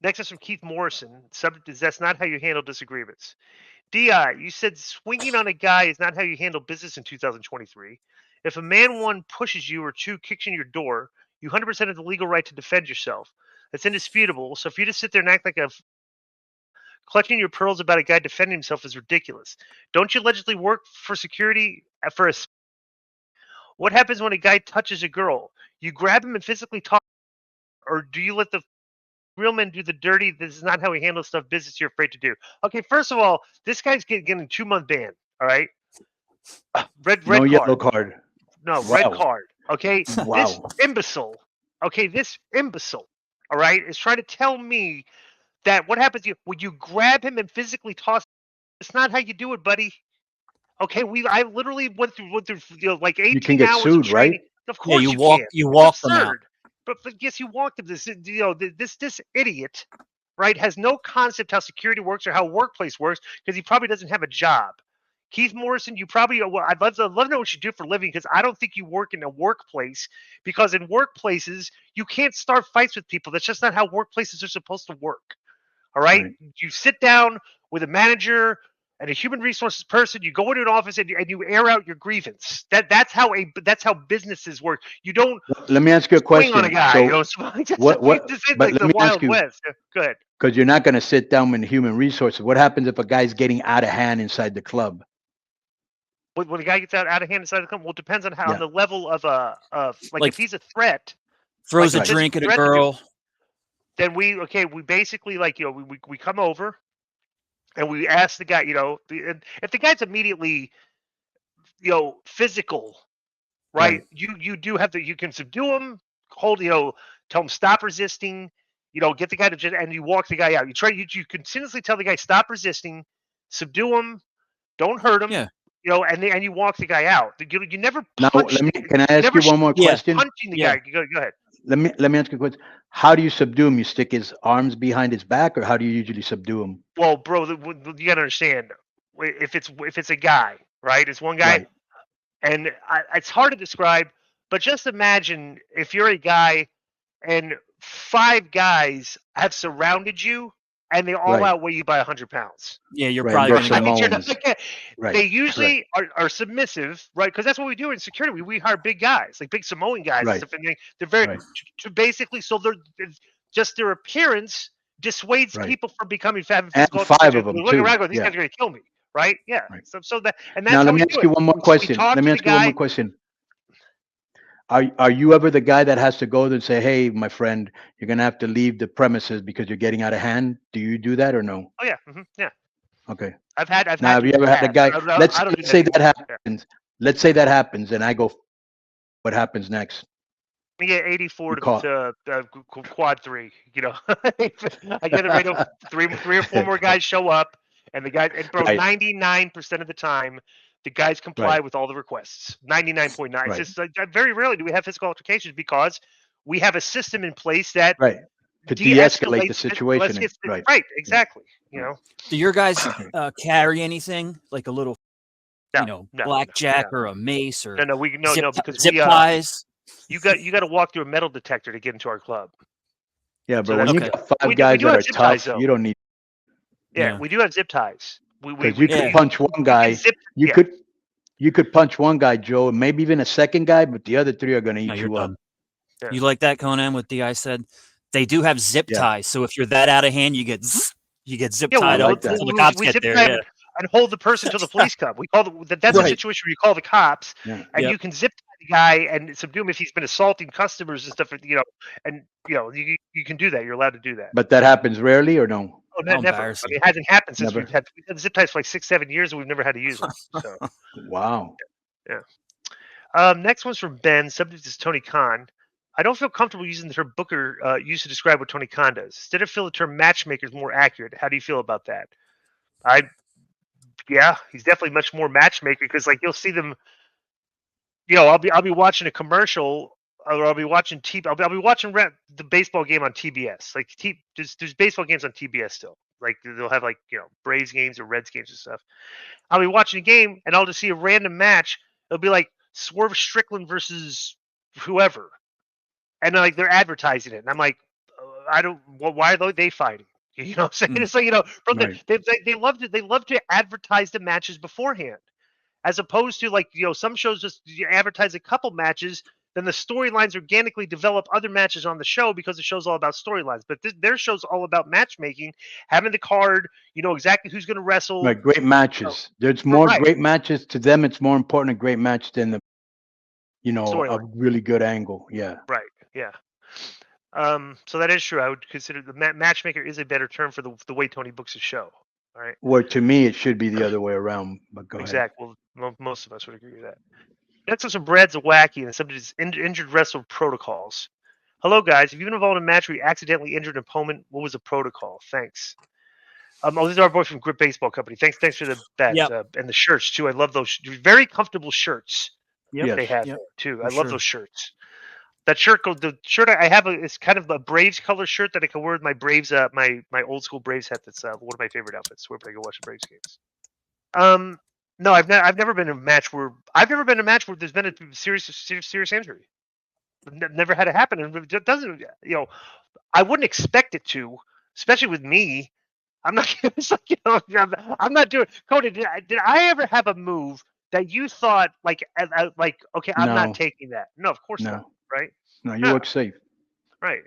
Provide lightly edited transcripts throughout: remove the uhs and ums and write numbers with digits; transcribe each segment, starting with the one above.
Next is from Keith Morrison. Subject is that's not how you handle disagreements. DI, you said swinging on a guy is not how you handle business in 2023. If a man, one, pushes you or two, kicks in your door, you 100% have the legal right to defend yourself. That's indisputable. So for you to sit there and act like a clutching your pearls about a guy defending himself is ridiculous. Don't you allegedly work for security for a? What happens when a guy touches a girl? You grab him and physically talk, or do you let the real men do the dirty? This is not how we handle stuff. Business you're afraid to do. Okay, first of all, this guy's getting a 2-month ban. All right, red No card. yellow card. No, Wow. red card. Okay, Wow. this imbecile. Okay, this imbecile. All right, is trying to tell me that what happens when you grab him and physically toss. It's not how you do it, buddy. Okay, I literally went through like 18 You can get hours sued, of training. right? Of course you you walk can. you walk them out. Absurd. But yes, you walked him. This this idiot, right, has no concept how security works or how workplace works because he probably doesn't have a job. Keith Morrison, you probably I'd love to know what you do for a living because I don't think you work in a workplace because in workplaces you can't start fights with people. That's just not how workplaces are supposed to work. All right? You sit down with a manager and a human resources person, you go into an office and you air out your grievance. That's how businesses work. You don't. Let me ask you a question. Swing on a guy. So you know, this is like the Wild West. Go ahead. Because you're not going to sit down with human resources. What happens if a guy's getting out of hand inside the club? When a guy gets out of hand inside the club, well, it depends on how on the level of like if he's a threat, throws a drink at a girl. Then we basically we come over. And we ask the guy, if the guy's immediately, physical, right? You do have you can subdue him, tell him stop resisting, get the guy to, and you walk the guy out. You continuously tell the guy stop resisting, subdue him, don't hurt him, and you walk the guy out. You never punch. Can I ask you one more question? Punching the guy. Go ahead. Let me ask you a question. How do you subdue him? You stick his arms behind his back, or how do you usually subdue him? Well, bro, you gotta understand. If it's a guy, right? It's one guy, and it's hard to describe. But just imagine if you're a guy, and 5 guys have surrounded you, and they all outweigh you by 100 pounds. Yeah, you're probably going to. They usually are submissive, right? Because that's what we do in security. We hire big guys, like big Samoan guys, and stuff, and they're very to basically. So they're just their appearance dissuades people from becoming fat. And 5 of them looking too. Around going, these guys are going to kill me, right? Yeah. So that and that's now how let we me do ask you it. one more question. Let me ask you one more question. Are you ever the guy that has to go there and say, "Hey, my friend, you're gonna have to leave the premises because you're getting out of hand"? Do you do that or no? Oh yeah, yeah. Okay. I've had. Have you ever had a guy? Let's say that happens. Let's say that happens, and I go. What happens next? We get 84 to quad 3. I get it right over 3 or 4 more guys show up, and the guy. And bro, 99% of the time. The guys comply with all the requests. 99.9. It's just very rarely do we have physical altercations because we have a system in place that to de-escalate the situation. Right, exactly. Do your guys carry anything like a little, blackjack or a mace or no because zip ties? You got to walk through a metal detector to get into our club. Yeah, but when you got 5 guys that are tough, you don't need. Yeah, we do have zip ties. Because you could punch one guy, you could punch one guy, Joe, and maybe even a second guy, but the other 3 are going to eat you up. Yeah. You like that, Conan? What Di said, they do have zip ties. So if you're that out of hand, you get zip tied up until the cops get there. And hold the person until the police come. We call that's a situation where you call the cops, and you can zip tie the guy and subdue him if he's been assaulting customers and stuff. And you can do that. You're allowed to do that. But that happens rarely, or no? Oh, never. I mean, it hasn't happened since we've had zip ties for like 6-7 years, and we've never had to use them. So. Wow. Yeah. Next one's from Ben. Subject is Tony Khan. I don't feel comfortable using the term Booker used to describe what Tony Khan does. Instead, I feel the term matchmaker is more accurate. How do you feel about that? He's definitely much more matchmaker because, like, you'll see them. I'll be watching a commercial. Or I'll be watching I'll be watching the baseball game on TBS. Like there's baseball games on TBS still. Like they'll have Braves games or Reds games and stuff. I'll be watching a game and I'll just see a random match. It'll be like Swerve Strickland versus whoever, and they're advertising it. And I'm like, I don't. Why are they fighting? You know what I'm saying? It's like, bro, they love to advertise the matches beforehand, as opposed to like some shows just advertise a couple matches. Then the storylines organically develop other matches on the show because the show's all about storylines. But their show's all about matchmaking, having the card, exactly who's going to wrestle. Right, great matches. There's more great matches to them. It's more important a great match than the, a really good angle. Yeah. Right. Yeah. So that is true. I would consider the matchmaker is a better term for the way Tony books his show. All right. Well, to me, it should be the other way around. But go ahead. Exactly. Well, most of us would agree with that. Next up, some Brad's Wacky and somebody's injured wrestler protocols. Hello, guys. Have you been involved in a match where you accidentally injured an opponent? What was the protocol? Thanks. This is our boy from Grip Baseball Company. Thanks for that. Yep. And the shirts too. I love those very comfortable shirts. Yep. They have too. I love those shirts. That shirt, the shirt I have is kind of a Braves color shirt that I can wear with my Braves, my old school Braves hat. That's one of my favorite outfits. Where I go watch the Braves games. No, I've never been in a match where there's been a serious injury. Never had it happen, and it doesn't. I wouldn't expect it to, especially with me. I'm not. It's like, I'm not doing. Cody, did I ever have a move that you thought okay, I'm not taking that? No, of course not. Right? No, you look safe. Right.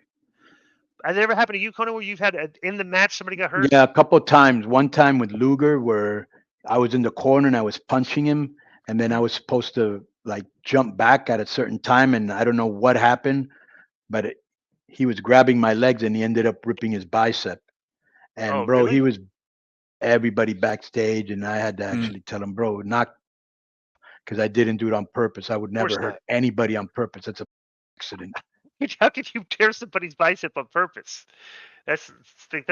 Has it ever happened to you, Conan, where you've had in the match somebody got hurt? Yeah, a couple of times. One time with Luger where I was in the corner and I was punching him, and then I was supposed to like jump back at a certain time, and I don't know what happened, but he was grabbing my legs and he ended up ripping his bicep. And bro, really? he was everybody backstage, and I had to actually tell him, bro, not because I didn't do it on purpose. I would never hurt anybody on purpose. It's an accident. How could you tear somebody's bicep on purpose? That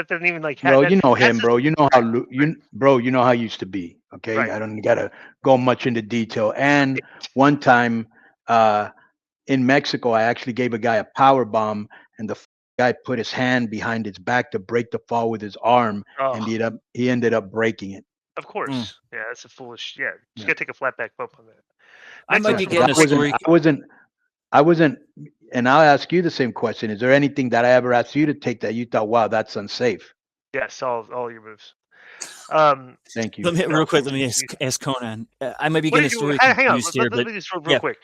doesn't even like. Bro, you know him, bro. You know how you know how he used to be. Okay, right. I don't gotta go much into detail. And one time, in Mexico, I actually gave a guy a power bomb, and the guy put his hand behind his back to break the fall with his arm, and he ended up breaking it. Of course, yeah, that's a foolish. Yeah, you gotta take a flat back bump on that. I might be getting a story. I wasn't, and I'll ask you the same question. Is there anything that I ever asked you to take that you thought, wow, that's unsafe? Yes, all your moves. Thank you. Real quick, let me ask Conan. I might be getting a story. Hang on, let me just real quick.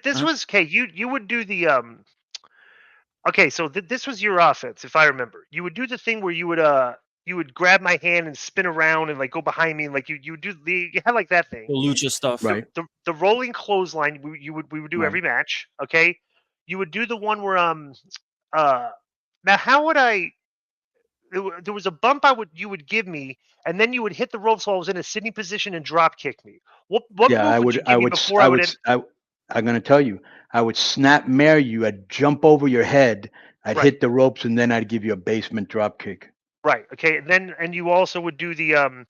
This was okay. You would do the Okay, so this was your offense, if I remember. You would do the thing where you would grab my hand and spin around and like go behind me, and like you would do you had like that thing. The lucha stuff, right? The rolling clothesline we would do every match. Okay, you would do the one where now how would I? There was a bump you would give me, and then you would hit the ropes while I was in a sitting position and drop kick me. What move would you give me before I would? I'm going to tell you, I would snap mare you. I'd jump over your head. I'd hit the ropes, and then I'd give you a basement drop kick. Right. Okay. And you also would do the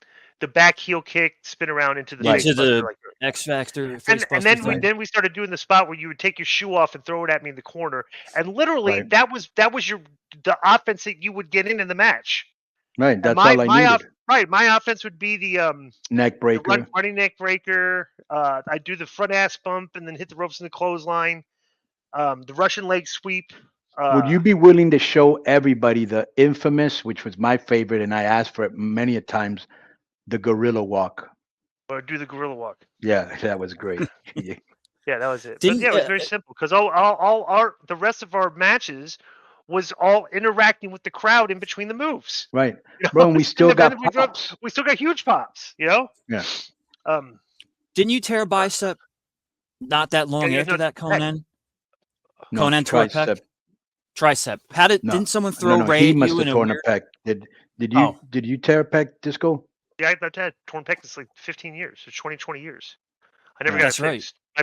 back heel kick, spin around into the into the X Factor. And then we started doing the spot where you would take your shoe off and throw it at me in the corner. And literally that was the offense that you would get in the match. Right. That's all I needed. My offense would be the neck breaker, running neck breaker. I'd do the front ass bump and then hit the ropes in the clothesline. The Russian leg sweep. Would you be willing to show everybody the infamous, which was my favorite, and I asked for it many a times, the gorilla walk? Or do the gorilla walk? Yeah, that was great. Yeah, that was it. But yeah, it was very simple because all the rest of our matches was all interacting with the crowd in between the moves. Right, bro. And we still got pops. We still got huge pops. Yeah. Didn't you tear a bicep not that long after that, Conan? No, Conan tore a pec. Tricep. Didn't someone throw Ray? He must have torn a pec. Did you tear a pec, Disco? Yeah, I've had torn pec this like 15 years. It's 20 years. I never got it fixed. I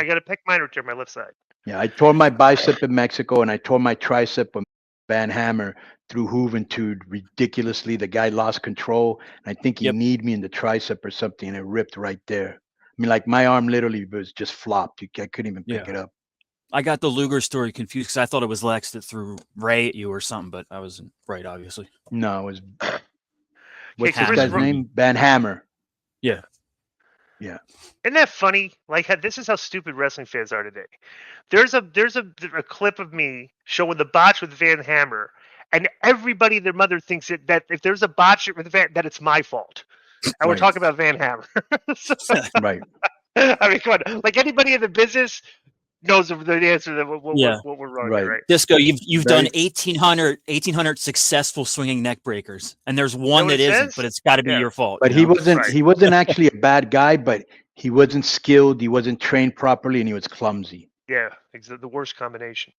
got a pec minor tear on my left side. Yeah, I tore my bicep in Mexico, and I tore my tricep when Van Hammer threw Juventud ridiculously. The guy lost control, and I think he kneed me in the tricep or something, and it ripped right there. I mean, like my arm literally was just flopped. I couldn't even pick it up. I got the Luger story confused because I thought it was Lex that threw Ray at you or something, but I wasn't right, obviously. No, it was. What's this guy's name? Van Hammer. Yeah. Yeah. Isn't that funny? Like, this is how stupid wrestling fans are today. There's a clip of me showing the botch with Van Hammer, and everybody, their mother thinks that if there's a botch with Van, that it's my fault. And we're talking about Van Hammer. So, Right. I mean, come on. Like anybody in the business knows the answer to what we're wrong Right. here, right? Disco, you've Very- done 1,800 successful swinging neck breakers, and there's one what that it isn't, says? but it's got to be Yeah. your fault. But you he know? wasn't. Right. He wasn't actually a bad guy, but he wasn't skilled. He wasn't trained properly, and he was clumsy. Yeah, the worst combination.